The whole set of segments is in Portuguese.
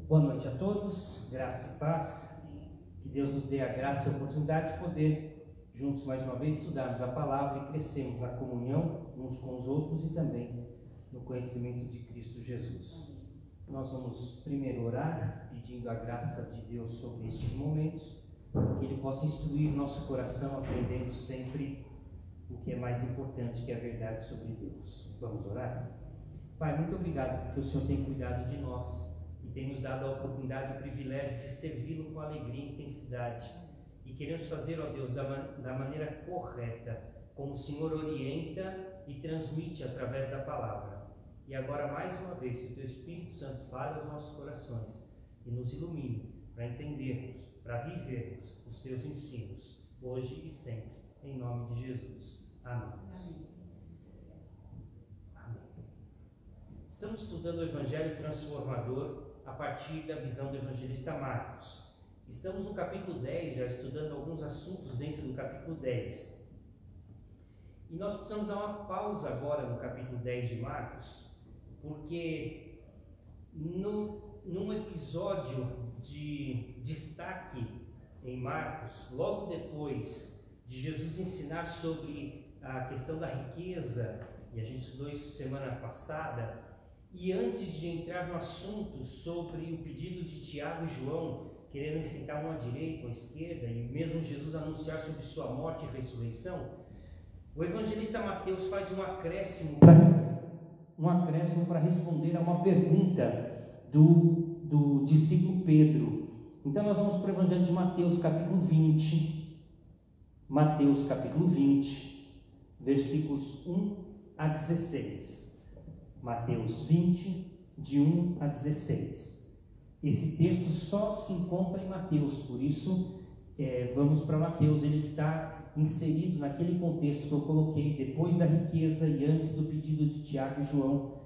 Boa noite a todos, graça e paz. Que Deus nos dê a graça e a oportunidade de poder, juntos mais uma vez, estudarmos a palavra e crescermos na comunhão uns com os outros e também no conhecimento de Cristo Jesus. Nós vamos primeiro orar, pedindo a graça de Deus sobre estes momentos, que Ele possa instruir nosso coração, aprendendo sempre o que é mais importante, que é a verdade sobre Deus. Vamos orar? Pai, muito obrigado porque o Senhor tem cuidado de nós e tem nos dado a oportunidade e o privilégio de servi-lo com alegria e intensidade. E queremos fazer, ó Deus, da maneira correta, como o Senhor orienta e transmite através da palavra. E agora, mais uma vez, que o Teu Espírito Santo fale aos nossos corações e nos ilumine para entendermos, para vivermos os Teus ensinos, hoje e sempre, em nome de Jesus. Amém. Estamos estudando o Evangelho Transformador a partir da visão do evangelista Marcos. Estamos no capítulo 10, já estudando alguns assuntos dentro do capítulo 10. E nós precisamos dar uma pausa agora no capítulo 10 de Marcos, porque num episódio de destaque em Marcos, logo depois de Jesus ensinar sobre a questão da riqueza, e a gente estudou isso semana passada, e antes de entrar no assunto sobre o pedido de Tiago e João, querendo sentar um à direita ou à esquerda, e mesmo Jesus anunciar sobre sua morte e ressurreição, o evangelista Mateus faz um acréscimo para responder a uma pergunta do discípulo Pedro. Então nós vamos para o Evangelho de Mateus, capítulo 20. Mateus, capítulo 20, versículos 1 a 16. Mateus 20, de 1 a 16. Esse texto só se encontra em Mateus, por isso vamos para Mateus. Ele está inserido naquele contexto que eu coloquei, depois da riqueza e antes do pedido de Tiago e João,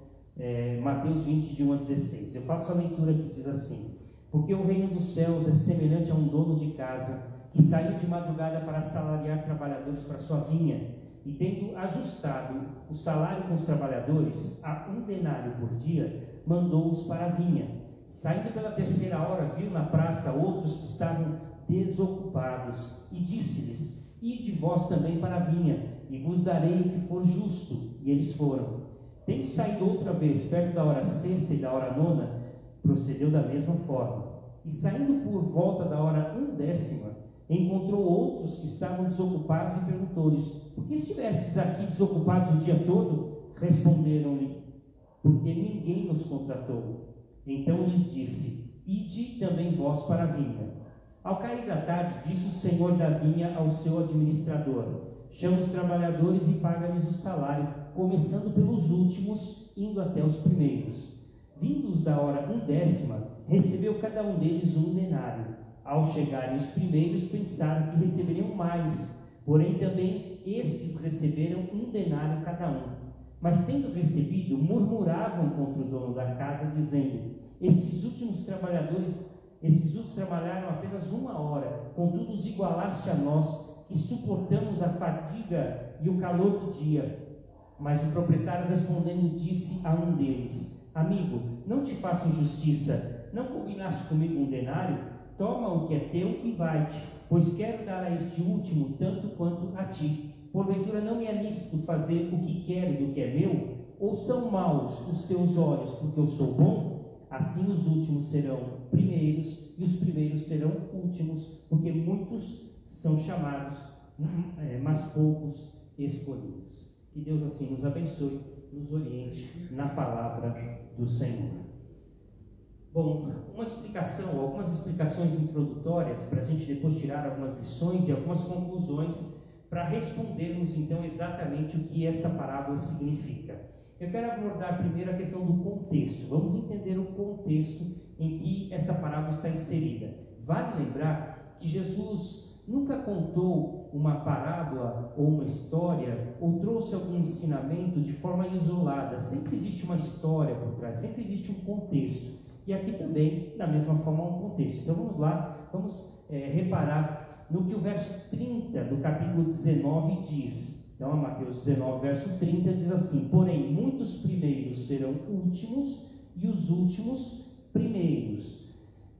Mateus 20, de 1 a 16. Eu faço a leitura que diz assim: porque o reino dos céus é semelhante a um dono de casa que saiu de madrugada para assalariar trabalhadores para sua vinha, e tendo ajustado o salário com os trabalhadores a 1 denário por dia, mandou-os para a vinha. Saindo pela 3ª hora, viu na praça outros que estavam desocupados, e disse-lhes: ide vós também para a vinha, e vos darei o que for justo. E eles foram. Tendo saído outra vez, perto da hora 6ª e da hora 9ª, procedeu da mesma forma. E saindo por volta da hora 1ª, encontrou outros que estavam desocupados e perguntou-lhes: por que estivestes aqui desocupados o dia todo? Responderam-lhe: porque ninguém nos contratou. Então lhes disse: ide também vós para a vinha. Ao cair da tarde, disse o senhor da vinha ao seu administrador: chama os trabalhadores e paga-lhes o salário, começando pelos últimos, indo até os primeiros. Vindos da hora 1ª, recebeu cada um deles 1 denário. Ao chegarem os primeiros, pensaram que receberiam mais, porém também estes receberam 1 denário cada um. Mas tendo recebido, murmuravam contra o dono da casa, dizendo: estes últimos trabalharam apenas 1 hora, contudo os igualaste a nós, que suportamos a fadiga e o calor do dia. Mas o proprietário, respondendo, disse a um deles: amigo, não te faço injustiça, não combinaste comigo 1 denário? Toma o que é teu e vai-te, pois quero dar a este último tanto quanto a ti. Porventura não me é lícito fazer o que quero do que é meu? Ou são maus os teus olhos porque eu sou bom? Assim os últimos serão primeiros e os primeiros serão últimos, porque muitos são chamados, mas poucos escolhidos. Que Deus assim nos abençoe, nos oriente na palavra do Senhor. Bom, algumas explicações introdutórias para a gente depois tirar algumas lições e algumas conclusões para respondermos então exatamente o que esta parábola significa. Eu quero abordar primeiro a questão do contexto. Vamos entender o contexto em que esta parábola está inserida. Vale lembrar que Jesus nunca contou uma parábola ou uma história ou trouxe algum ensinamento de forma isolada. Sempre existe uma história por trás, sempre existe um contexto. E aqui também, da mesma forma, um contexto. Então vamos lá, vamos reparar no que o verso 30 do capítulo 19 diz. Então, Mateus 19, verso 30 diz assim: porém, muitos primeiros serão últimos e os últimos primeiros.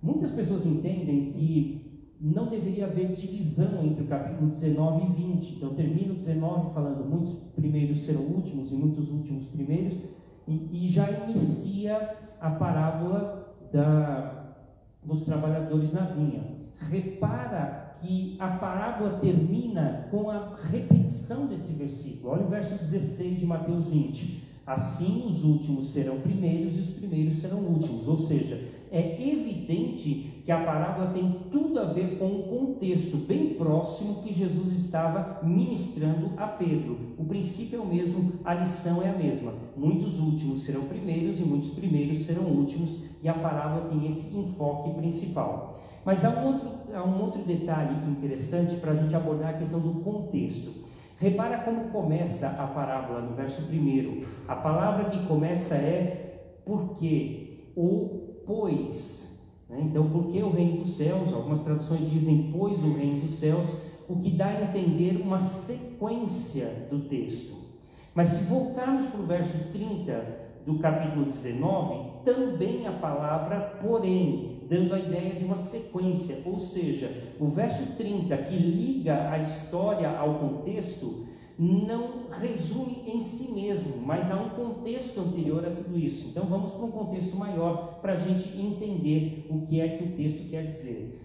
Muitas pessoas entendem que não deveria haver divisão entre o capítulo 19 e 20. Então termina o 19 falando muitos primeiros serão últimos e muitos últimos primeiros, e já inicia a parábola dos trabalhadores na vinha. Repara que a parábola termina com a repetição desse versículo. Olha o verso 16 de Mateus 20. Assim os últimos serão primeiros e os primeiros serão últimos. Ou seja, é evidente que a parábola tem tudo a ver com um contexto bem próximo que Jesus estava ministrando a Pedro. O princípio é o mesmo, a lição é a mesma. Muitos últimos serão primeiros e muitos primeiros serão últimos, e a parábola tem esse enfoque principal. Mas há um outro detalhe interessante para a gente abordar a questão do contexto. Repara como começa a parábola no verso 1. A palavra que começa é porque ou pois. Então, porque o reino dos céus, algumas traduções dizem pois o reino dos céus, o que dá a entender uma sequência do texto. Mas se voltarmos para o verso 30 do capítulo 19, também a palavra porém, dando a ideia de uma sequência, ou seja, o verso 30 que liga a história ao contexto, não resume em si mesmo, mas há um contexto anterior a tudo isso. Então vamos para um contexto maior para a gente entender o que é que o texto quer dizer.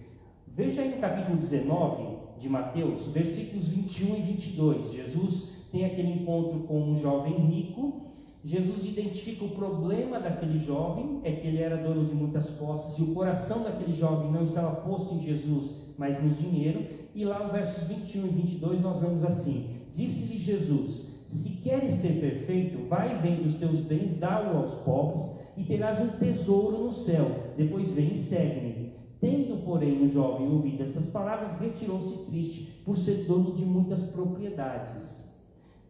Veja aí no capítulo 19 de Mateus, versículos 21 e 22. Jesus tem aquele encontro com um jovem rico. Jesus identifica o problema daquele jovem, é que ele era dono de muitas posses, e o coração daquele jovem não estava posto em Jesus, mas no dinheiro. E lá no versos 21 e 22 nós vemos assim: disse-lhe Jesus: se queres ser perfeito, vai e vende os teus bens, dá-o aos pobres, e terás um tesouro no céu, depois vem e segue-me. Tendo, porém, o jovem ouvido essas palavras, retirou-se triste, por ser dono de muitas propriedades.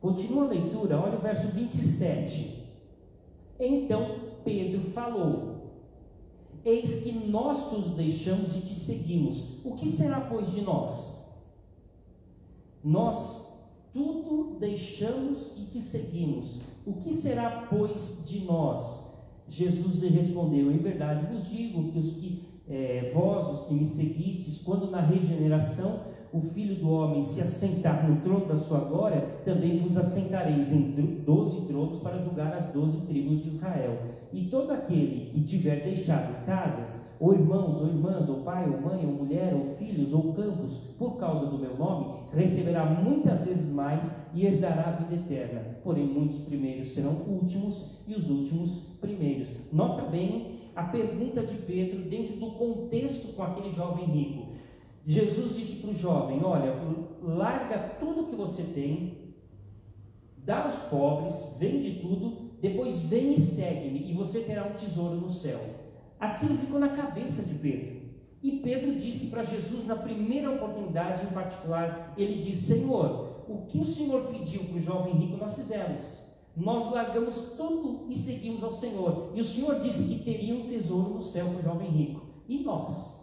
Continua a leitura, olha o verso 27. Então Pedro falou: eis que nós tudo deixamos e te seguimos. O que será, pois, de nós? Nós tudo deixamos e te seguimos. O que será, pois, de nós? Jesus lhe respondeu: em verdade vos digo que vós, os que me seguistes, quando na regeneração o Filho do Homem se assentar no trono da sua glória, também vos assentareis em 12 tronos para julgar as 12 tribos de Israel. E todo aquele que tiver deixado casas, ou irmãos, ou irmãs, ou pai, ou mãe, ou mulher, ou filhos, ou campos, por causa do meu nome, receberá muitas vezes mais e herdará a vida eterna. Porém, muitos primeiros serão últimos e os últimos primeiros. Nota bem a pergunta de Pedro dentro do contexto com aquele jovem rico. Jesus disse para o jovem: olha, larga tudo que você tem, dá aos pobres, vende tudo, depois vem e segue-me, e você terá um tesouro no céu. Aquilo ficou na cabeça de Pedro, e Pedro disse para Jesus, na primeira oportunidade em particular, ele disse: Senhor, o que o Senhor pediu para o jovem rico nós fizemos, nós largamos tudo e seguimos ao Senhor, e o Senhor disse que teria um tesouro no céu para o jovem rico, e nós?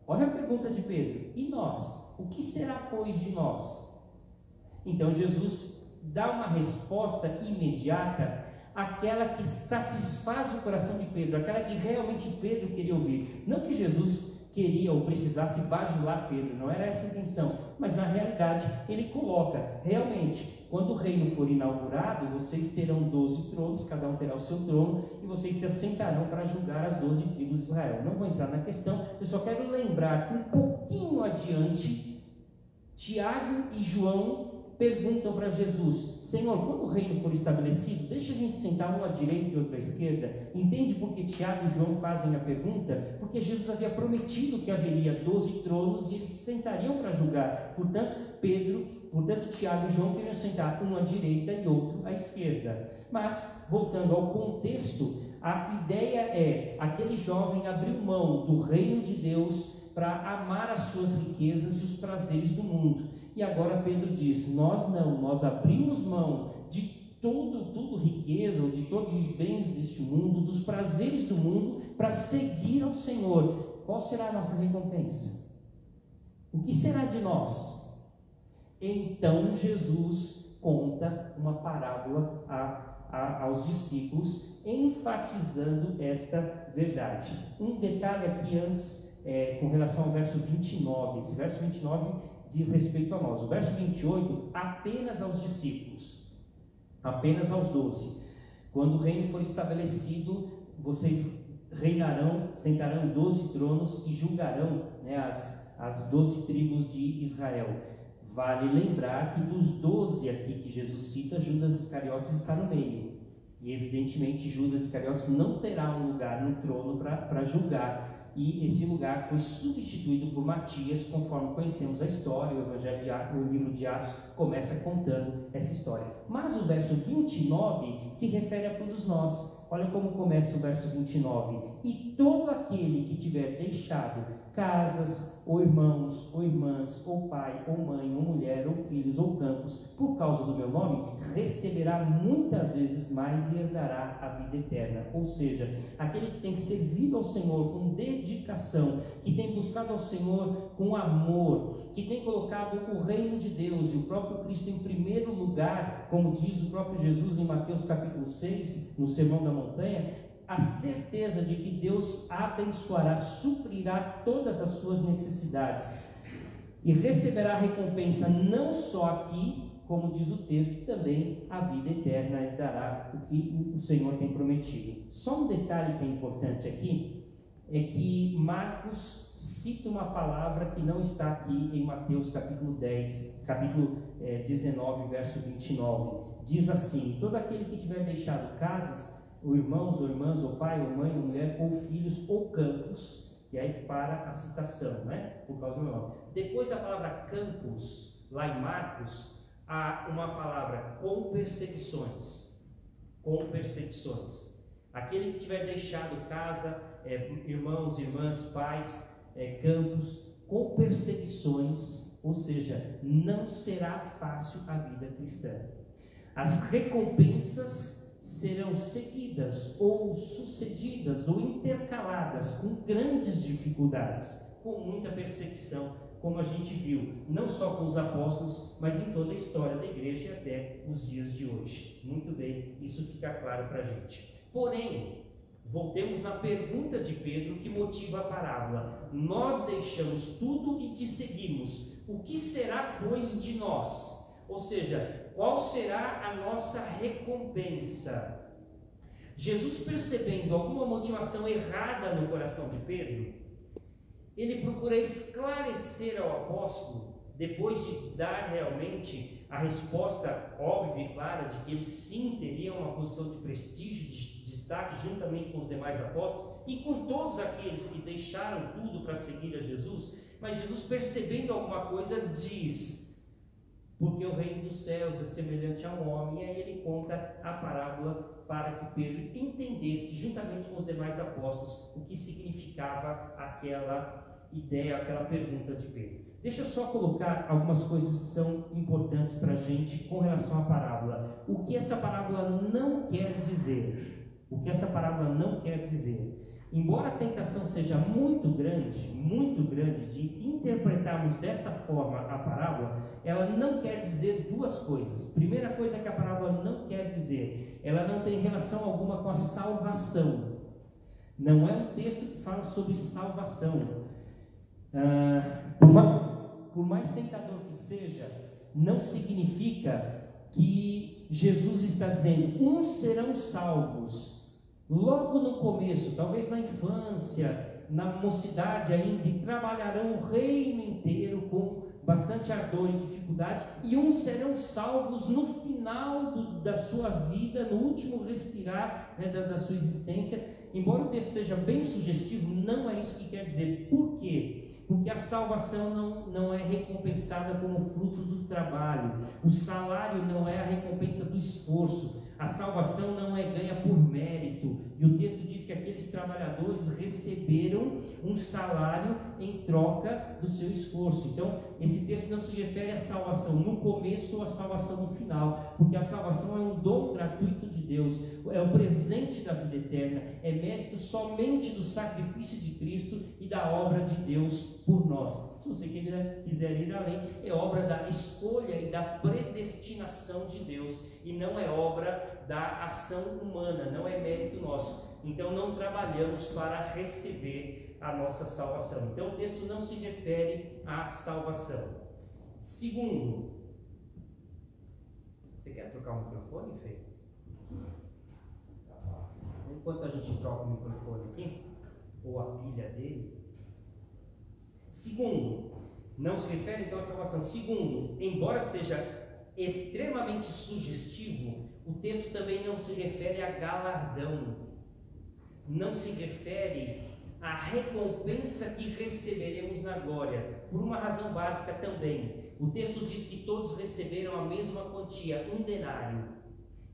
Olha a pergunta de Pedro: e nós? O que será, pois, de nós? Então Jesus dá uma resposta imediata, aquela que satisfaz o coração de Pedro, aquela que realmente Pedro queria ouvir. Não que Jesus queria ou precisasse bajular Pedro, não era essa a intenção, mas na realidade ele coloca: realmente, quando o reino for inaugurado, vocês terão 12 tronos, cada um terá o seu trono, e vocês se assentarão para julgar as 12 tribos de Israel. Não vou entrar na questão, eu só quero lembrar que um pouquinho adiante, Tiago e João perguntam para Jesus: Senhor, quando o reino for estabelecido, deixa a gente sentar um à direita e outro à esquerda. Entende por que Tiago e João fazem a pergunta? Porque Jesus havia prometido que haveria 12 tronos e eles sentariam para julgar. Portanto, Tiago e João queriam sentar um à direita e outro à esquerda. Mas, voltando ao contexto, a ideia é: aquele jovem abriu mão do reino de Deus para amar as suas riquezas e os prazeres do mundo. E agora Pedro diz: nós não, nós abrimos mão de tudo riqueza, ou de todos os bens deste mundo, dos prazeres do mundo, para seguir ao Senhor. Qual será a nossa recompensa? O que será de nós? Então Jesus conta uma parábola a aos discípulos, enfatizando esta verdade. Um detalhe aqui antes, com relação ao verso 29. Esse verso 29 diz respeito a nós. O verso 28, apenas aos discípulos, apenas aos 12. Quando o reino for estabelecido, vocês reinarão, sentarão em 12 tronos e julgarão, né, as 12 tribos de Israel. Vale lembrar que dos 12 aqui que Jesus cita, Judas Iscariotes está no meio. E evidentemente Judas Iscariotes não terá um lugar no trono para julgar. E esse lugar foi substituído por Matias, conforme conhecemos a história. O livro de Atos começa contando essa história. Mas o verso 29 se refere a todos nós. Olha como começa o verso 29. E todo aquele que tiver deixado casas, ou irmãos, ou irmãs, ou pai, ou mãe, ou mulher, ou filhos, ou campos, por causa do meu nome, receberá muitas vezes mais e herdará a vida eterna. Ou seja, aquele que tem servido ao Senhor com dedicação, que tem buscado ao Senhor com amor, que tem colocado o reino de Deus e o próprio Cristo em primeiro lugar, como diz o próprio Jesus em Mateus capítulo 6, no Sermão da Montanha, a certeza de que Deus abençoará, suprirá todas as suas necessidades e receberá a recompensa não só aqui, como diz o texto, também a vida eterna e dará o que o Senhor tem prometido. Só um detalhe que é importante aqui é que Marcos cita uma palavra que não está aqui em Mateus capítulo 19, verso 29. Diz assim: todo aquele que tiver deixado casas, ou irmãos, ou irmãs, ou pai, ou mãe, ou mulher, ou filhos, ou campos, e aí para a citação, né? Por causa do meu nome. Depois da palavra campos, lá em Marcos, há uma palavra com perseguições. Com perseguições. Aquele que tiver deixado casa, irmãos, irmãs, pais, campos, com perseguições, ou seja, não será fácil a vida cristã. As recompensas serão seguidas, ou sucedidas, ou intercaladas, com grandes dificuldades, com muita perseguição, como a gente viu, não só com os apóstolos, mas em toda a história da igreja e até os dias de hoje. Muito bem, isso fica claro para a gente. Porém, voltemos na pergunta de Pedro que motiva a parábola. Nós deixamos tudo e te seguimos. O que será, pois, de nós? Ou seja, qual será a nossa recompensa? Jesus, percebendo alguma motivação errada no coração de Pedro, ele procura esclarecer ao apóstolo, depois de dar realmente a resposta óbvia e clara de que ele sim teria uma posição de prestígio, de destaque, juntamente com os demais apóstolos e com todos aqueles que deixaram tudo para seguir a Jesus. Mas Jesus, percebendo alguma coisa, diz: porque o reino dos céus é semelhante a um homem. E aí ele conta a parábola para que Pedro entendesse, juntamente com os demais apóstolos, o que significava aquela ideia, aquela pergunta de Pedro. Deixa eu só colocar algumas coisas que são importantes para a gente com relação à parábola. O que essa parábola não quer dizer? O que essa parábola não quer dizer? Embora a tentação seja muito grande de interpretarmos desta forma a parábola, ela não quer dizer duas coisas. Primeira coisa que a parábola não quer dizer, ela não tem relação alguma com a salvação. Não é um texto que fala sobre salvação. Por mais tentador que seja, não significa que Jesus está dizendo: uns serão salvos logo no começo, talvez na infância, na mocidade ainda, e trabalharão o reino inteiro com bastante ardor e dificuldade, e uns serão salvos no final da sua vida, no último respirar, né, da sua existência. Embora o texto seja bem sugestivo, não é isso que quer dizer. Por quê? Porque a salvação não é recompensada como fruto do trabalho, o salário não é a recompensa do esforço, a salvação não é ganha por mérito, e o texto diz que aqueles trabalhadores receberam um salário em troca do seu esforço. Então, esse texto não se refere à salvação no começo ou à salvação no final, porque a salvação é um dom gratuito de Deus, é o presente da vida eterna. eterna, é mérito somente do sacrifício de Cristo e da obra de Deus por nós. Se você quiser ir além, é obra da escolha e da predestinação de Deus, e não é obra da ação humana, não é mérito nosso. Então não trabalhamos para receber a nossa salvação. Então o texto não se refere à salvação. Segundo, você quer trocar o microfone, Fê? Enquanto a gente troca o microfone aqui, ou a pilha dele. Segundo, não se refere então à salvação. Segundo, embora seja extremamente sugestivo, o texto também não se refere a galardão, não se refere à recompensa que receberemos na glória, por uma razão básica também. O texto diz que todos receberam a mesma quantia, 1 denário.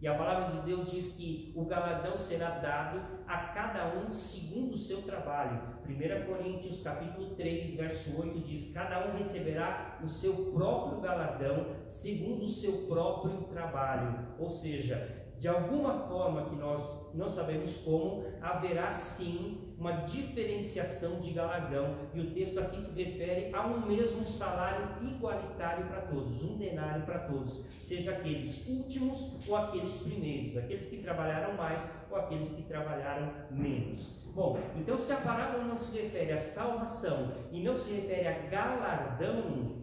E a palavra de Deus diz que o galardão será dado a cada um segundo o seu trabalho. 1 Coríntios capítulo 3, verso 8 diz: cada um receberá o seu próprio galardão segundo o seu próprio trabalho. Ou seja, de alguma forma que nós não sabemos como, haverá sim uma diferenciação de galardão, e o texto aqui se refere a um mesmo salário igualitário para todos, 1 denário para todos, seja aqueles últimos ou aqueles primeiros, aqueles que trabalharam mais ou aqueles que trabalharam menos. Bom, então se a parábola não se refere à salvação e não se refere a galardão,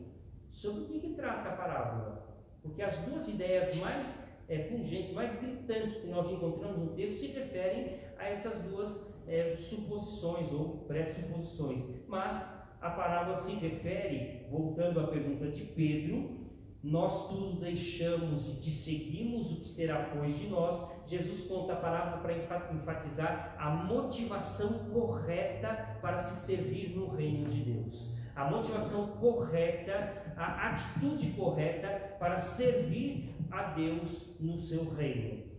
sobre o que trata a parábola? Porque as duas ideias mais pungentes, mais gritantes que nós encontramos no texto se referem a essas duas suposições ou pressuposições. Mas a parábola se refere, voltando à pergunta de Pedro: nós tudo deixamos e te seguimos, o que será pois de nós? Jesus conta a parábola para enfatizar a motivação correta para se servir no reino de Deus. A motivação correta, a atitude correta para servir a Deus no seu reino.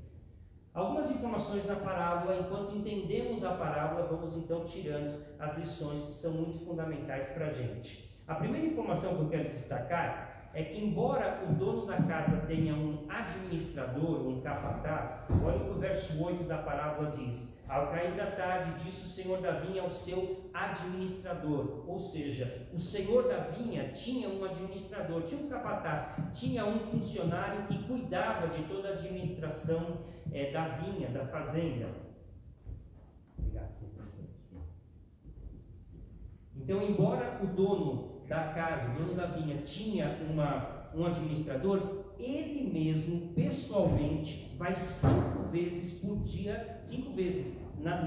Algumas informações na parábola. Enquanto entendemos a parábola, vamos então tirando as lições que são muito fundamentais para a gente. A primeira informação que eu quero destacar é que, embora o dono da casa tenha um administrador, um capataz, olha o que o verso 8 da parábola diz: ao cair da tarde, disse o senhor da vinha ao seu administrador. Ou seja, o senhor da vinha tinha um administrador, tinha um capataz, tinha um funcionário que cuidava de toda a administração da vinha, da fazenda. Obrigado. Então, embora o dono da casa, o dono da vinha, tinha um administrador, ele mesmo, pessoalmente, vai 5 vezes por dia, 5 vezes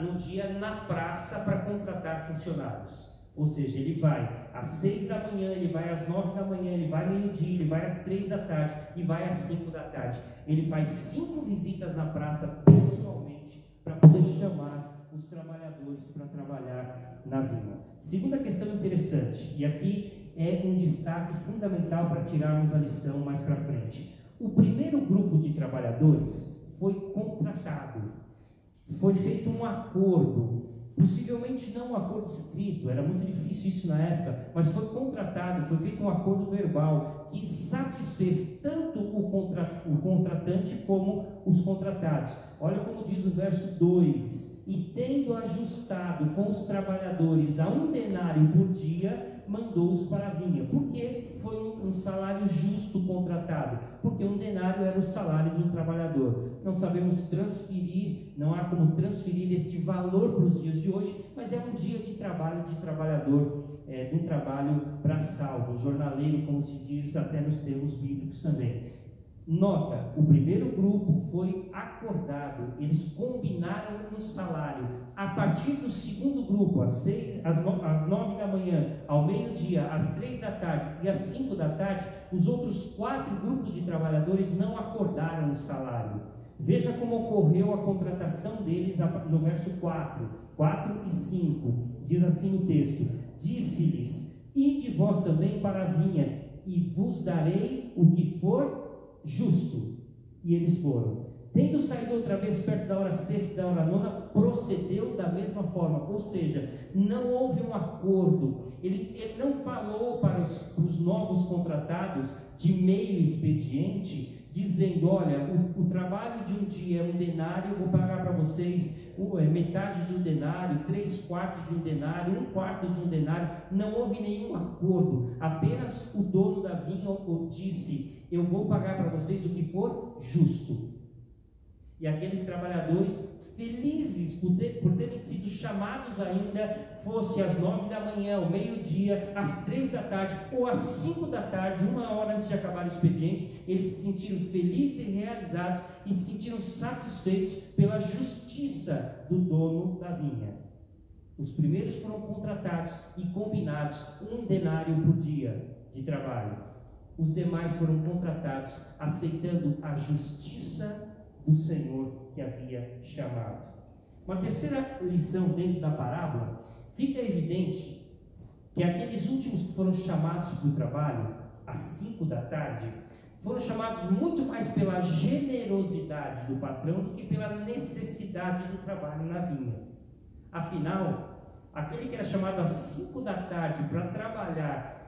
no dia, na praça para contratar funcionários. Ou seja, ele vai às 6 da manhã, ele vai às 9 da manhã, ele vai meio-dia, ele vai às 3 da tarde e vai às 5 da tarde. Ele faz 5 visitas na praça pessoalmente para poder chamar os trabalhadores para trabalhar na vinha. Segunda questão interessante, e aqui é um destaque fundamental para tirarmos a lição mais para frente. O primeiro grupo de trabalhadores foi contratado, foi feito um acordo, possivelmente não um acordo escrito, era muito difícil isso na época, mas foi contratado, foi feito um acordo verbal que satisfez tanto o contratante como os contratados. Olha como diz o verso 2: e tendo ajustado com os trabalhadores a 1 denário por dia, mandou-os para a vinha. Por que foi um salário justo contratado? Porque 1 denário era o salário de um trabalhador. Não sabemos transferir, não há como transferir este valor para os dias de hoje, mas é um dia de trabalho de trabalhador, de um trabalho braçal, do jornaleiro, como se diz até nos termos bíblicos também. Nota, o primeiro grupo foi acordado, eles combinaram um salário. A partir do segundo grupo, às 9 da manhã, ao meio-dia, às 3 da tarde e às 5 da tarde, os outros 4 grupos de trabalhadores não acordaram o salário. Veja como ocorreu a contratação deles no verso 4 e 5, diz assim o texto: disse-lhes: ide vós também para a vinha, e vos darei o que for justo. E eles foram. Tendo saído outra vez perto da hora 6 e da hora 9, procedeu da mesma forma. Ou seja, não houve um acordo. Ele não falou para os novos contratados de meio expediente, dizendo: olha, o trabalho de um dia é 1 denário, eu vou pagar para vocês metade de 1 denário, 3/4 de 1 denário, 1/4 de 1 denário. Não houve nenhum acordo, apenas o dono da vinha disse: eu vou pagar para vocês o que for justo. E aqueles trabalhadores, felizes por terem sido chamados ainda, fosse às 9 da manhã, ao meio-dia, às 3 da tarde ou às 5 da tarde, 1 hora antes de acabar o expediente, eles se sentiram felizes e realizados e se sentiram satisfeitos pela justiça do dono da vinha. Os primeiros foram contratados e combinados 1 denário por dia de trabalho. Os demais foram contratados aceitando a justiça do Senhor que havia chamado. Uma terceira lição dentro da parábola: fica evidente que aqueles últimos que foram chamados para o trabalho às 5 da tarde foram chamados muito mais pela generosidade do patrão do que pela necessidade do trabalho na vinha. Afinal, aquele que era chamado às 5 da tarde para trabalhar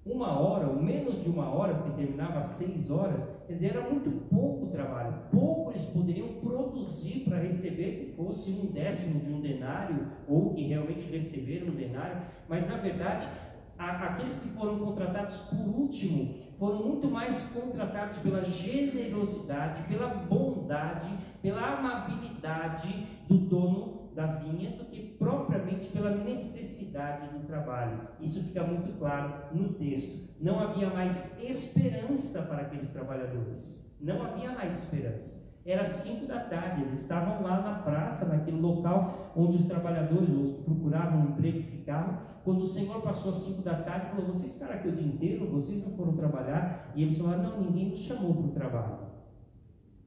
1 hora, ou menos de 1 hora, porque terminava às 6 horas, quer dizer, era muito pouco trabalho, pouco eles poderiam produzir para receber que fosse 1/10 de 1 denário, ou que realmente receberam 1 denário, mas na verdade, aqueles que foram contratados por último, foram muito mais contratados pela generosidade, pela bondade, pela amabilidade do dono da vinha, do que propriamente pela necessidade do trabalho. Isso fica muito claro no texto. Não havia mais esperança para aqueles trabalhadores. Não havia mais esperança. Era 5 da tarde, eles estavam lá na praça, naquele local onde os trabalhadores, os que procuravam um emprego, ficavam. Quando o Senhor passou às 5 da tarde, falou: vocês ficaram aqui o dia inteiro, vocês não foram trabalhar? E eles falaram: não, ninguém nos chamou para o trabalho.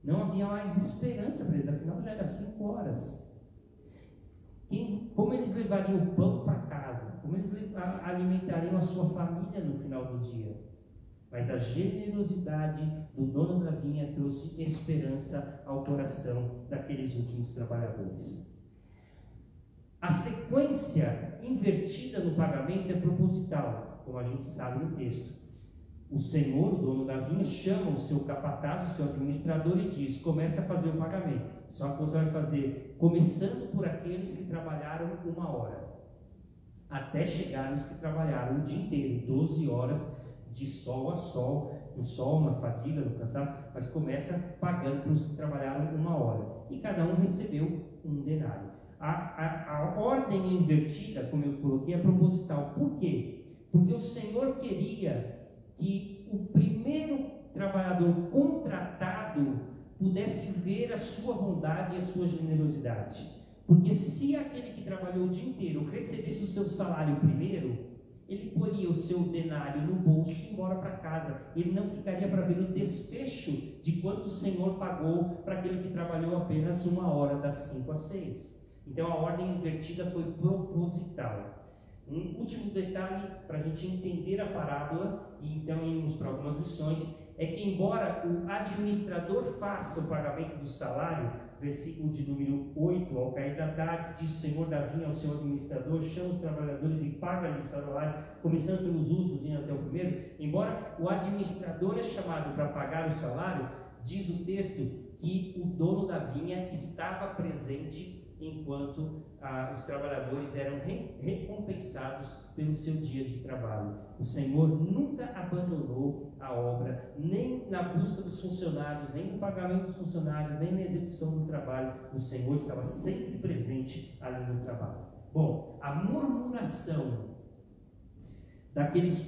Não havia mais esperança para eles, afinal já era 5 horas. Como eles levariam o pão para casa? Como eles alimentariam a sua família no final do dia? Mas a generosidade do dono da vinha trouxe esperança ao coração daqueles últimos trabalhadores. A sequência invertida no pagamento é proposital, como a gente sabe no texto. O Senhor, o dono da vinha, chama o seu capataz, o seu administrador, e diz: comece a fazer o pagamento. Só que você vai fazer começando por aqueles que trabalharam 1 hora, até chegar nos que trabalharam o dia inteiro, 12 horas de sol a sol, no sol, na fadiga, no cansaço, mas começa pagando para os que trabalharam 1 hora. E cada um recebeu 1 denário. A ordem invertida, como eu coloquei, é proposital. Por quê? Porque o Senhor queria que o primeiro trabalhador contratado pudesse ver a sua bondade e a sua generosidade. Porque se aquele que trabalhou o dia inteiro recebesse o seu salário primeiro, ele poria o seu denário no bolso e ir embora para casa. Ele não ficaria para ver o desfecho de quanto o Senhor pagou para aquele que trabalhou apenas 1 hora, das 5 às 6. Então a ordem invertida foi proposital. Um último detalhe para a gente entender a parábola, e então irmos para algumas lições, é que embora o administrador faça o pagamento do salário, versículo de número 8, ao cair da tarde, diz o Senhor da vinha ao seu administrador: chama os trabalhadores e paga-lhes o salário, começando pelos últimos e até o primeiro. Embora o administrador é chamado para pagar o salário, diz o texto que o dono da vinha estava presente enquanto os trabalhadores eram recompensados pelo seu dia de trabalho. O Senhor nunca abandonou a obra, nem na busca dos funcionários, nem no pagamento dos funcionários, nem na execução do trabalho. O Senhor estava sempre presente ali no trabalho. Bom, a murmuração daqueles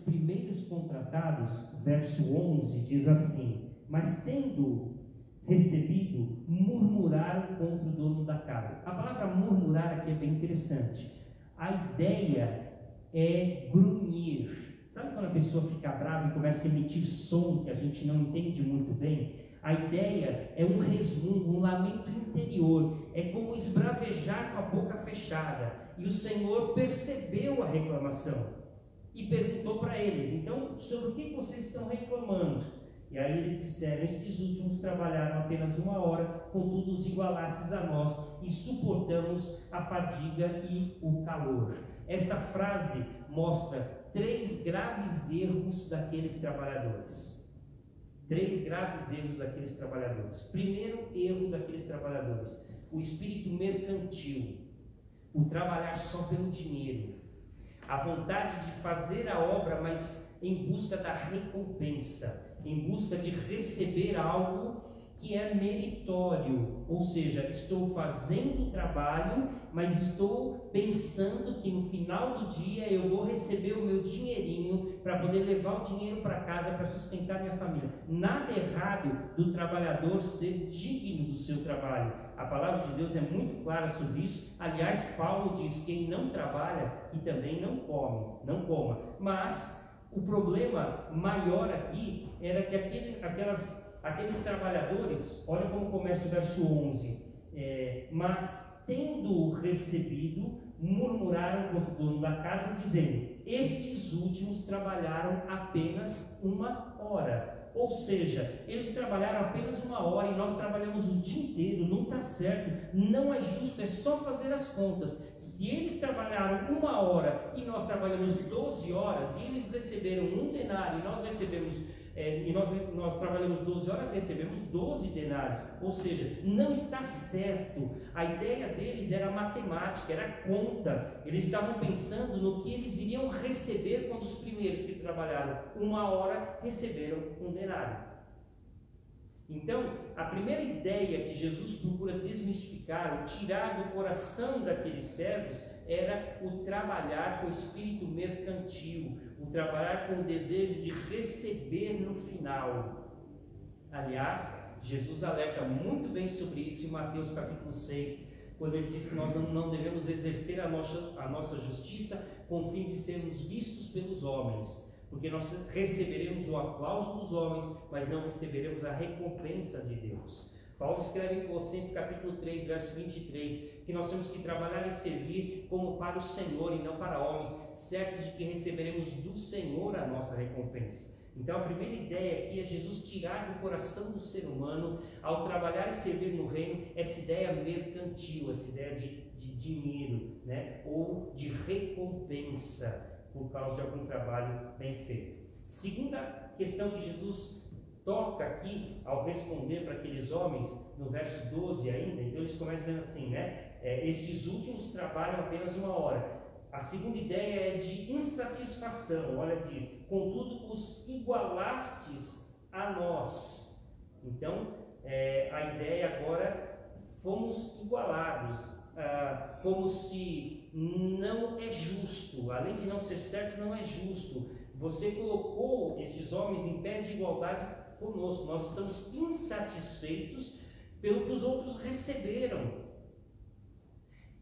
primeiros contratados, verso 11, diz assim: mas tendo recebido, murmuraram contra o dono da casa. A palavra murmurar aqui é bem interessante. A ideia é grunhir. Sabe quando a pessoa fica brava e começa a emitir som que a gente não entende muito bem? A ideia é um resmungo, um lamento interior. É como esbravejar com a boca fechada. E o Senhor percebeu a reclamação e perguntou para eles: então, sobre o que vocês estão reclamando? E aí eles disseram: estes últimos trabalharam apenas 1 hora, contudo os igualastes a nós e suportamos a fadiga e o calor. Esta frase mostra 3 graves erros daqueles trabalhadores. 3 graves erros daqueles trabalhadores. Primeiro erro daqueles trabalhadores: o espírito mercantil, o trabalhar só pelo dinheiro, a vontade de fazer a obra, mas em busca da recompensa, em busca de receber algo que é meritório, ou seja, estou fazendo o trabalho, mas estou pensando que no final do dia eu vou receber o meu dinheirinho para poder levar o dinheiro para casa para sustentar minha família. Nada errado do trabalhador ser digno do seu trabalho. A palavra de Deus é muito clara sobre isso. Aliás, Paulo diz: quem não trabalha, que também não coma. Mas o problema maior aqui era que aqueles trabalhadores, olha como começa o verso 11, mas tendo recebido, murmuraram contra o dono da casa, dizendo: estes últimos trabalharam apenas 1 hora. Ou seja, eles trabalharam apenas 1 hora e nós trabalhamos o dia inteiro. Não está certo, não é justo, é só fazer as contas. Se eles trabalharam 1 hora e nós trabalhamos 12 horas, e eles receberam 1 denário e nós recebemos nós trabalhamos 12 horas, recebemos 12 denários, ou seja, não está certo. A ideia deles era matemática, era conta. Eles estavam pensando no que eles iriam receber quando os primeiros que trabalharam 1 hora receberam 1 denário. Então, a primeira ideia que Jesus procura desmistificar, ou tirar do coração daqueles servos, era o trabalhar com espírito mercantil, o trabalhar com o desejo de receber no final. Aliás, Jesus alerta muito bem sobre isso em Mateus capítulo 6, quando ele diz que nós não devemos exercer a nossa justiça com o fim de sermos vistos pelos homens, porque nós receberemos o aplauso dos homens, mas não receberemos a recompensa de Deus. Paulo escreve em Colossenses capítulo 3, verso 23, que nós temos que trabalhar e servir como para o Senhor e não para homens, certos de que receberemos do Senhor a nossa recompensa. Então a primeira ideia aqui é Jesus tirar do coração do ser humano, ao trabalhar e servir no reino, essa ideia mercantil, essa ideia de dinheiro, né? Ou de recompensa por causa de algum trabalho bem feito. Segunda questão que Jesus toca aqui ao responder para aqueles homens, no verso 12 ainda, então eles começam dizendo assim, né? Estes últimos trabalham apenas 1 hora. A segunda ideia é de insatisfação. Olha, diz: contudo os igualastes a nós. Então, a ideia agora, fomos igualados, como se não é justo, além de não ser certo, não é justo. Você colocou estes homens em pé de igualdade conosco, nós estamos insatisfeitos pelo que os outros receberam.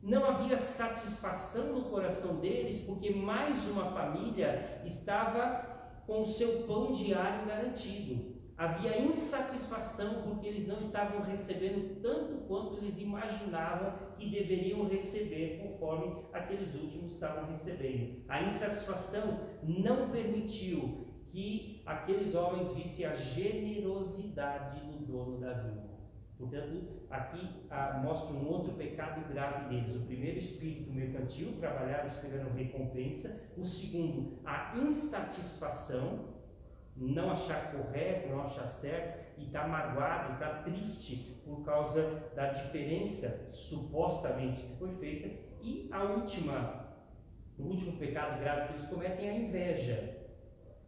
Não havia satisfação no coração deles, porque mais uma família estava com o seu pão diário garantido. Havia insatisfação porque eles não estavam recebendo tanto quanto eles imaginavam que deveriam receber, conforme aqueles últimos estavam recebendo. A insatisfação não permitiu que aqueles homens vissem a generosidade do dono da vinha. Portanto, aqui mostra um outro pecado grave deles. O primeiro, espírito mercantil, trabalhar esperando recompensa. O segundo, a insatisfação, não achar correto, não achar certo, e está magoado, está triste por causa da diferença supostamente que foi feita. E o último pecado grave que eles cometem é a inveja.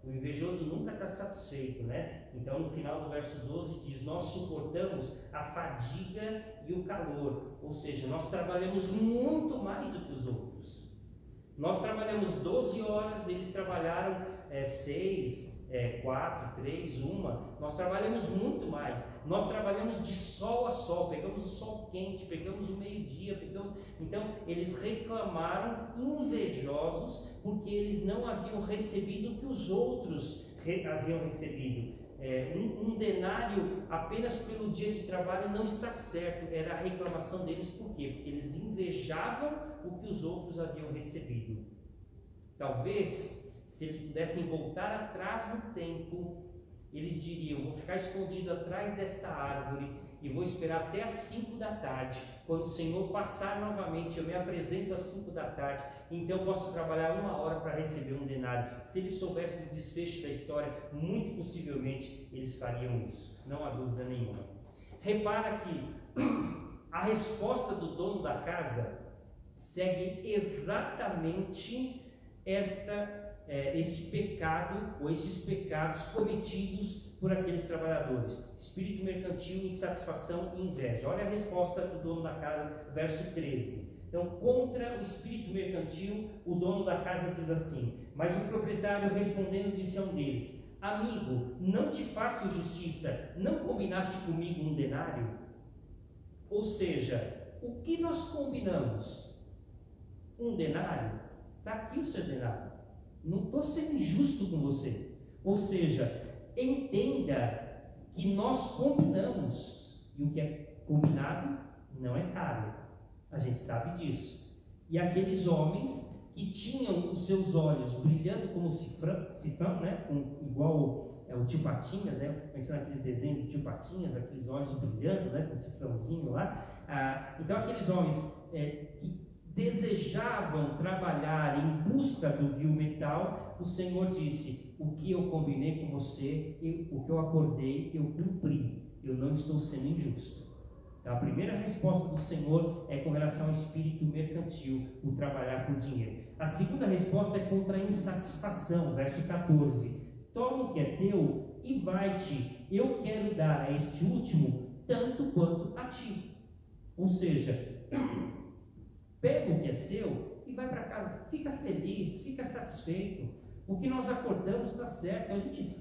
O invejoso nunca está satisfeito, né? Então, no final do verso 12 diz: nós suportamos a fadiga e o calor, ou seja, nós trabalhamos muito mais do que os outros. Nós trabalhamos 12 horas, eles trabalharam 6, 4, 3, 1. Nós trabalhamos muito mais. Nós trabalhamos de sol a sol, pegamos o sol quente, pegamos o meio-dia, Então, eles reclamaram, invejosos, porque eles não haviam recebido o que os outros haviam recebido. Um denário apenas pelo dia de trabalho não está certo, era a reclamação deles. Por quê? Porque eles invejavam o que os outros haviam recebido. Talvez, se eles pudessem voltar atrás no tempo, eles diriam: vou ficar escondido atrás dessa árvore e vou esperar até às 5 da tarde. Quando o Senhor passar novamente, eu me apresento às 5 da tarde, então eu posso trabalhar 1 hora para receber um denário. Se eles soubessem o desfecho da história, muito possivelmente eles fariam isso, não há dúvida nenhuma. Repara que a resposta do dono da casa segue exatamente este pecado, ou esses pecados cometidos por aqueles trabalhadores: espírito mercantil, insatisfação e inveja. Olha a resposta do dono da casa, verso 13. Então, contra o espírito mercantil, o dono da casa diz assim: mas o proprietário respondendo disse a um deles: amigo, não te faço injustiça, não combinaste comigo um denário? Ou seja, o que nós combinamos? Um denário? Está aqui o seu denário. Não estou sendo injusto com você. Ou seja, entenda que nós combinamos, e o que é combinado não é caro. A gente sabe disso. E aqueles homens que tinham os seus olhos brilhando como cifrão, né? Igual o tio Patinhas, né? Pensando naqueles desenhos de tio Patinhas, aqueles olhos brilhando, né? Com o cifrãozinho lá. Então aqueles homens que desejavam trabalhar em busca do vil metal, o Senhor disse: o que eu combinei com você, o que eu acordei, eu cumpri, eu não estou sendo injusto. Então, a primeira resposta do Senhor é com relação ao espírito mercantil, o trabalhar por dinheiro. A segunda resposta é contra a insatisfação, verso 14: toma o que é teu e vai-te, eu quero dar a este último tanto quanto a ti. Ou seja, pega o que é seu e vai para casa, fica feliz, fica satisfeito. O que nós acordamos está certo.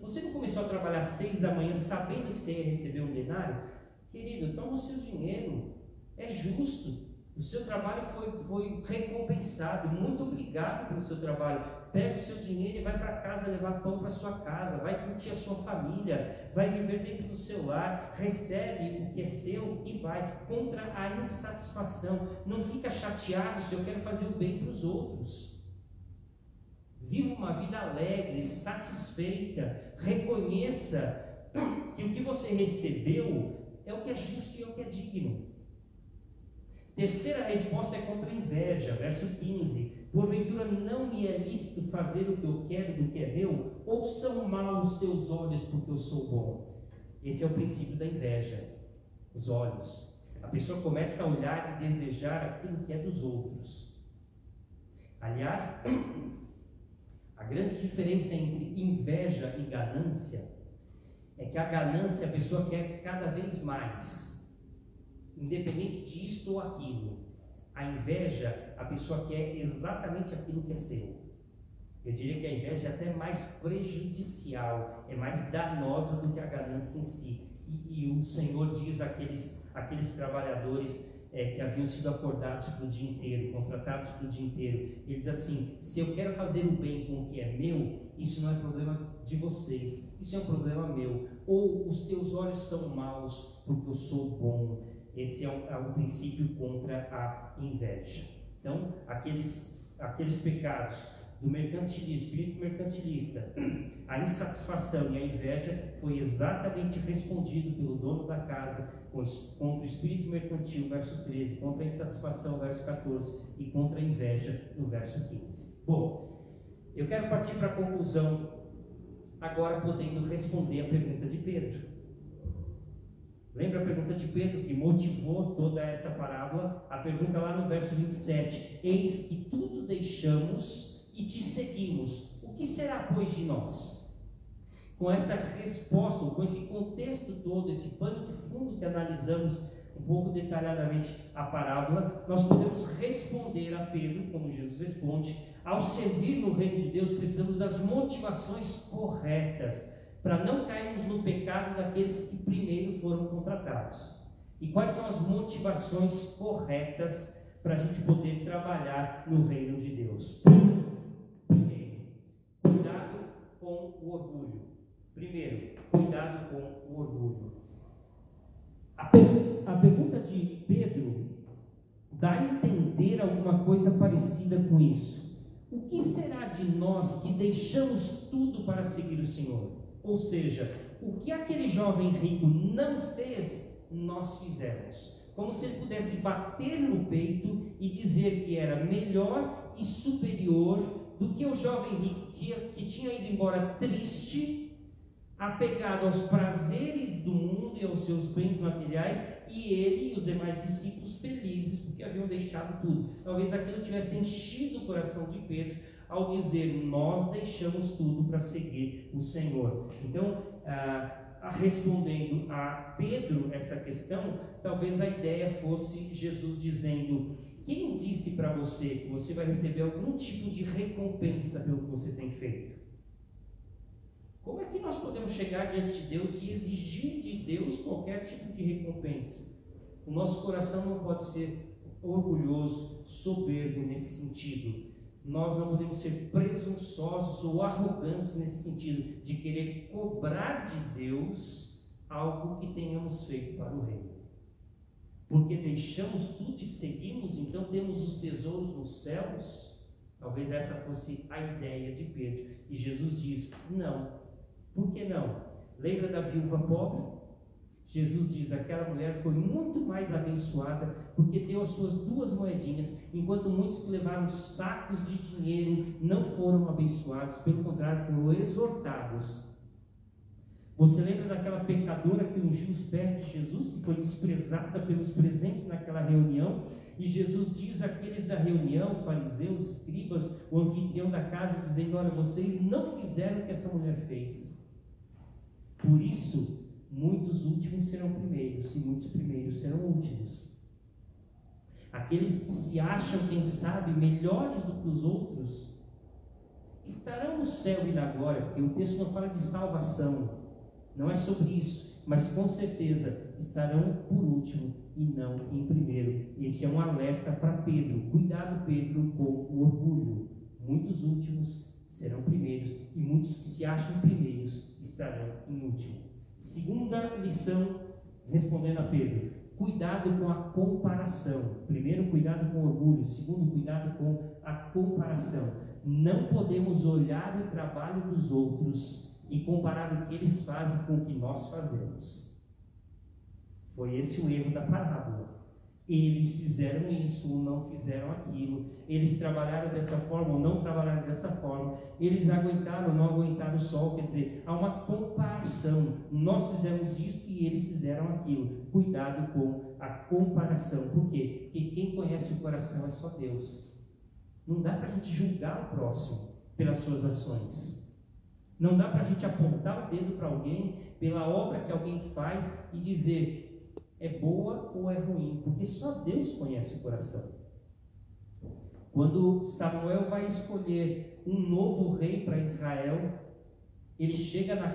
Você não começou a trabalhar às 6 da manhã sabendo que você ia receber um denário? Querido, toma o seu dinheiro, é justo. O seu trabalho foi recompensado. Muito obrigado pelo seu trabalho. Pega o seu dinheiro e vai para casa levar pão para sua casa, vai curtir a sua família, vai viver dentro do seu lar, recebe o que é seu e vai. Contra a insatisfação, não fica chateado se eu quero fazer o bem para os outros. Viva uma vida alegre, satisfeita, reconheça que o que você recebeu é o que é justo e é o que é digno. Terceira resposta é contra a inveja, verso 15: porventura não me é lícito fazer o que eu quero do que é meu? Ou são maus os teus olhos porque eu sou bom? Esse é o princípio da inveja, os olhos. A pessoa começa a olhar e desejar aquilo que é dos outros. Aliás, a grande diferença entre inveja e ganância é que a ganância a pessoa quer cada vez mais, independente disto ou aquilo. A inveja, a pessoa quer exatamente aquilo que é seu. Eu diria que a inveja é até mais prejudicial, é mais danosa do que a ganância em si. E o Senhor diz àqueles trabalhadores que haviam sido acordados para o dia inteiro, contratados para o dia inteiro, ele diz assim: se eu quero fazer o bem com o que é meu, isso não é problema de vocês, isso é um problema meu. Ou os teus olhos são maus porque eu sou bom. Esse é um princípio contra a inveja. Então, aqueles pecados do mercantilismo, espírito mercantilista, a insatisfação e a inveja foi exatamente respondido pelo dono da casa contra o espírito mercantil, verso 13, contra a insatisfação, verso 14, e contra a inveja, no verso 15. Bom, eu quero partir para a conclusão, agora podendo responder a pergunta de Pedro. Lembra a pergunta de Pedro que motivou toda esta parábola? A pergunta lá no verso 27: eis que tudo deixamos e te seguimos, o que será, pois, de nós? Com esta resposta, com esse contexto todo, esse pano de fundo que analisamos um pouco detalhadamente a parábola, nós podemos responder a Pedro, como Jesus responde: ao servir no reino de Deus, precisamos das motivações corretas, para não cairmos no pecado daqueles que primeiro foram contratados. E quais são as motivações corretas para a gente poder trabalhar no reino de Deus? Primeiro, cuidado com o orgulho. A pergunta de Pedro dá a entender alguma coisa parecida com isso. O que será de nós que deixamos tudo para seguir o Senhor? Ou seja, o que aquele jovem rico não fez, nós fizemos. Como se ele pudesse bater no peito e dizer que era melhor e superior do que o jovem rico que tinha ido embora triste, apegado aos prazeres do mundo e aos seus bens materiais, e ele e os demais discípulos felizes porque haviam deixado tudo. Talvez aquilo tivesse enchido o coração de Pedro ao dizer: nós deixamos tudo para seguir o Senhor. Então, respondendo a Pedro essa questão, talvez a ideia fosse Jesus dizendo: quem disse para você que você vai receber algum tipo de recompensa pelo que você tem feito? Como é que nós podemos chegar diante de Deus e exigir de Deus qualquer tipo de recompensa? O nosso coração não pode ser orgulhoso, soberbo nesse sentido. Nós não podemos ser presunçosos ou arrogantes nesse sentido, de querer cobrar de Deus algo que tenhamos feito para o reino. Porque deixamos tudo e seguimos, então temos os tesouros nos céus? Talvez essa fosse a ideia de Pedro. E Jesus diz: não. Por que não? Lembra da viúva pobre? Jesus diz: aquela mulher foi muito mais abençoada porque deu as suas 2 moedinhas, enquanto muitos que levaram sacos de dinheiro não foram abençoados, pelo contrário, foram exortados. Você lembra daquela pecadora que ungiu os pés de Jesus, que foi desprezada pelos presentes naquela reunião? E Jesus diz àqueles da reunião, fariseus, escribas, o anfitrião da casa, dizendo: olha, vocês não fizeram o que essa mulher fez. Por isso, muitos últimos serão primeiros, e muitos primeiros serão últimos. Aqueles que se acham, quem sabe, melhores do que os outros, estarão no céu e na glória, porque o texto não fala de salvação, não é sobre isso, mas com certeza estarão por último e não em primeiro. Este é um alerta para Pedro: cuidado, Pedro, com o orgulho. Muitos últimos serão primeiros, e muitos que se acham primeiros estarão em último. Segunda lição, respondendo a Pedro: cuidado com a comparação. Primeiro, cuidado com o orgulho. Segundo, cuidado com a comparação. Não podemos olhar o trabalho dos outros e comparar o que eles fazem com o que nós fazemos. Foi esse o erro da parábola. Eles fizeram isso ou não fizeram aquilo. Eles trabalharam dessa forma ou não trabalharam dessa forma. Eles aguentaram ou não aguentaram o sol. Quer dizer, há uma comparação. Nós fizemos isso e eles fizeram aquilo. Cuidado com a comparação. Por quê? Porque quem conhece o coração é só Deus. Não dá para a gente julgar o próximo pelas suas ações. Não dá para a gente apontar o dedo para alguém pela obra que alguém faz e dizer é boa ou é ruim, porque só Deus conhece o coração. Quando Samuel vai escolher um novo rei para Israel, ele chega na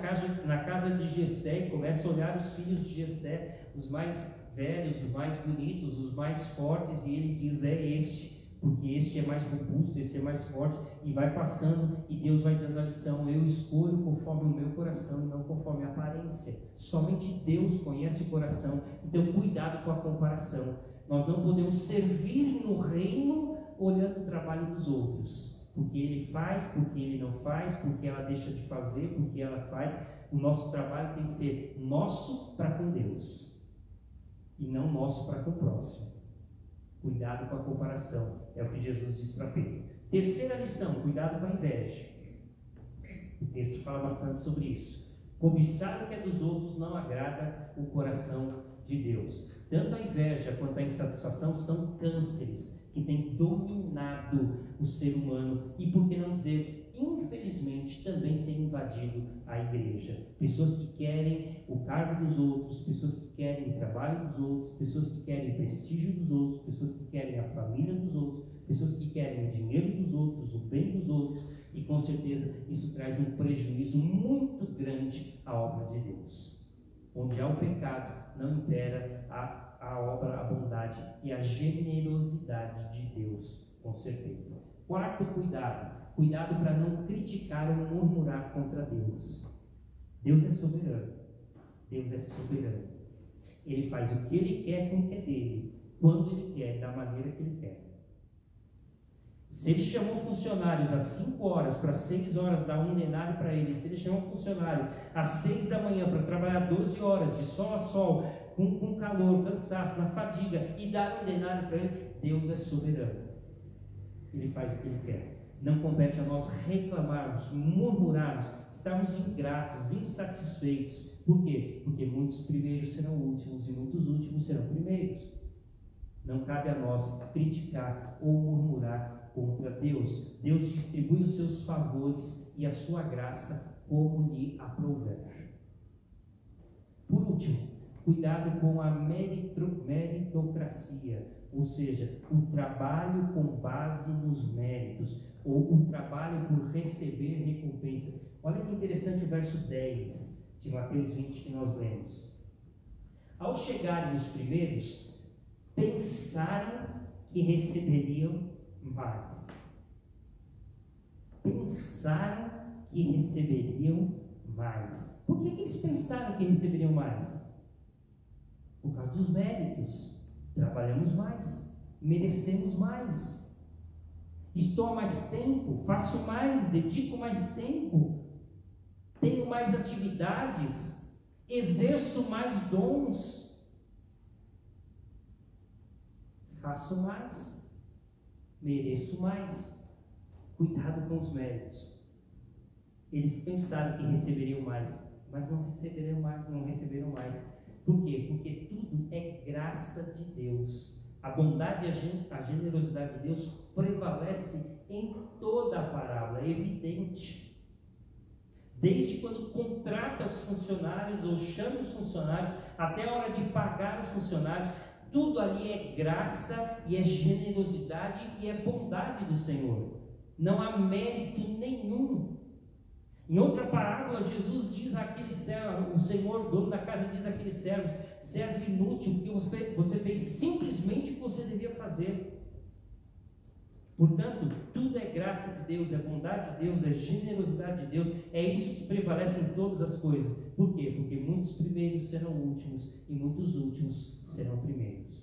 casa de Jessé e começa a olhar os filhos de Jessé, os mais velhos, os mais bonitos, os mais fortes, e ele diz: é este, porque este é mais robusto, este é mais forte, e vai passando, e Deus vai dando a lição: eu escolho conforme o meu coração e não conforme a aparência. Somente Deus conhece o coração. Então cuidado com a comparação. Nós não podemos servir no reino olhando o trabalho dos outros, porque ele faz, porque ele não faz, porque ela deixa de fazer, porque ela faz. O nosso trabalho tem que ser nosso para com Deus e não nosso para com o próximo. Cuidado com a comparação, é o que Jesus diz para Pedro. Terceira lição: cuidado com a inveja. O texto fala bastante sobre isso. Cobiçar o que é dos outros não agrada o coração de Deus. Tanto a inveja quanto a insatisfação são cânceres que têm dominado o ser humano e, por que não dizer, infelizmente, também têm invadido a igreja. Pessoas que querem o cargo dos outros, pessoas que querem o trabalho dos outros, pessoas que querem o prestígio dos outros, pessoas que querem a família dos outros, pessoas que querem o dinheiro dos outros, o bem dos outros, e com certeza isso traz um prejuízo muito grande à obra de Deus. Onde há o pecado, não impera a obra, a bondade e a generosidade de Deus, com certeza. Quarto cuidado: cuidado para não criticar ou murmurar contra Deus. Deus é soberano. Deus é soberano. Ele faz o que Ele quer com o que é dele, quando Ele quer, da maneira que Ele quer. Se Ele chamou funcionários às 5 horas para 6 horas, dá um denário para ele. Se Ele chamou funcionário às 6 da manhã para trabalhar 12 horas, de sol a sol, com calor, cansaço, na fadiga, e dar um denário para ele, Deus é soberano. Ele faz o que ele quer. Não compete a nós reclamarmos, murmurarmos, estarmos ingratos, insatisfeitos. Por quê? Porque muitos primeiros serão últimos e muitos últimos serão primeiros. Não cabe a nós criticar ou murmurar contra Deus. Deus distribui os seus favores e a sua graça como lhe aprouver. Por último, cuidado com a meritocracia, ou seja, o trabalho com base nos méritos, ou o trabalho por receber recompensa. Olha que interessante o verso 10 de Mateus 20 que nós lemos. Ao chegarem os primeiros, pensaram que receberiam mais. Pensaram que receberiam mais. Por que eles pensaram que receberiam mais? Por causa dos méritos. Trabalhamos mais, merecemos mais. Estou há mais tempo, faço mais, dedico mais tempo, tenho mais atividades, exerço mais dons. Faço mais, mereço mais. Cuidado com os méritos. Eles pensaram que receberiam mais, mas não receberam mais. Por quê? Porque tudo é graça de Deus. A bondade e a generosidade de Deus prevalece em toda a parábola, é evidente. Desde quando contrata os funcionários ou chama os funcionários, até a hora de pagar os funcionários, tudo ali é graça e é generosidade e é bondade do Senhor. Não há mérito nenhum. Em outra parábola, Jesus diz àquele servo, o Senhor, dono da casa, diz àqueles servos: servo inútil, porque você fez simplesmente o que você devia fazer. Portanto, tudo é graça de Deus, é bondade de Deus, é generosidade de Deus, é isso que prevalece em todas as coisas. Por quê? Porque muitos primeiros serão últimos e muitos últimos serão primeiros.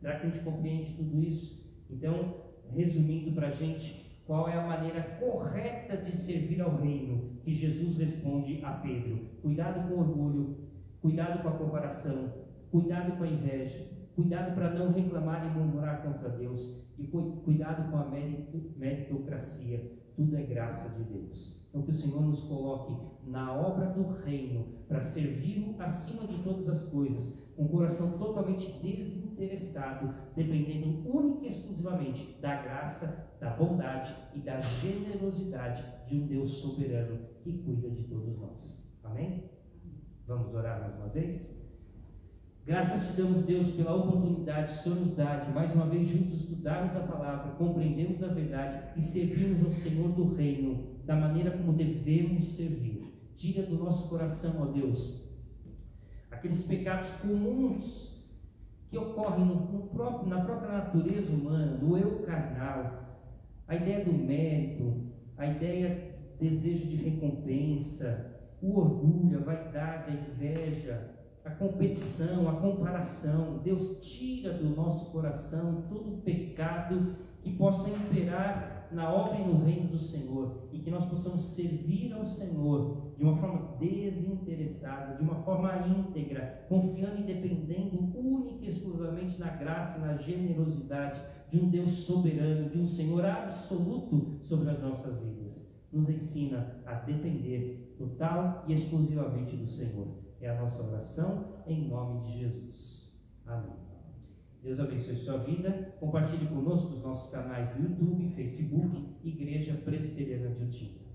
Será que a gente compreende tudo isso? Então, resumindo para a gente, qual é a maneira correta de servir ao reino, que Jesus responde a Pedro? Cuidado com o orgulho, cuidado com a comparação, cuidado com a inveja, cuidado para não reclamar e murmurar contra Deus, e cuidado com a meritocracia. Tudo é graça de Deus. Então que o Senhor nos coloque na obra do reino, para servi-lo acima de todas as coisas, com um coração totalmente desinteressado, dependendo única e exclusivamente da graça, da bondade e da generosidade de um Deus soberano que cuida de todos nós. Amém? Vamos orar mais uma vez? Graças te damos, Deus, pela oportunidade que o Senhor nos dá de mais uma vez juntos estudarmos a palavra, compreendermos a verdade e servirmos ao Senhor do reino da maneira como devemos servir. Tira do nosso coração, ó Deus, aqueles pecados comuns que ocorrem na própria natureza humana, no eu carnal, a ideia do mérito, a ideia do desejo de recompensa, o orgulho, a vaidade, a inveja, a competição, a comparação. Deus, tira do nosso coração todo pecado que possa imperar na obra e no reino do Senhor, e que nós possamos servir ao Senhor de uma forma desinteressada, de uma forma íntegra, confiando e dependendo única e exclusivamente na graça e na generosidade de um Deus soberano, de um Senhor absoluto sobre as nossas vidas. Nos ensina a depender total e exclusivamente do Senhor. É a nossa oração em nome de Jesus. Amém. Deus abençoe sua vida. Compartilhe conosco os nossos canais do YouTube, Facebook, Igreja Presbiteriana de Utinga.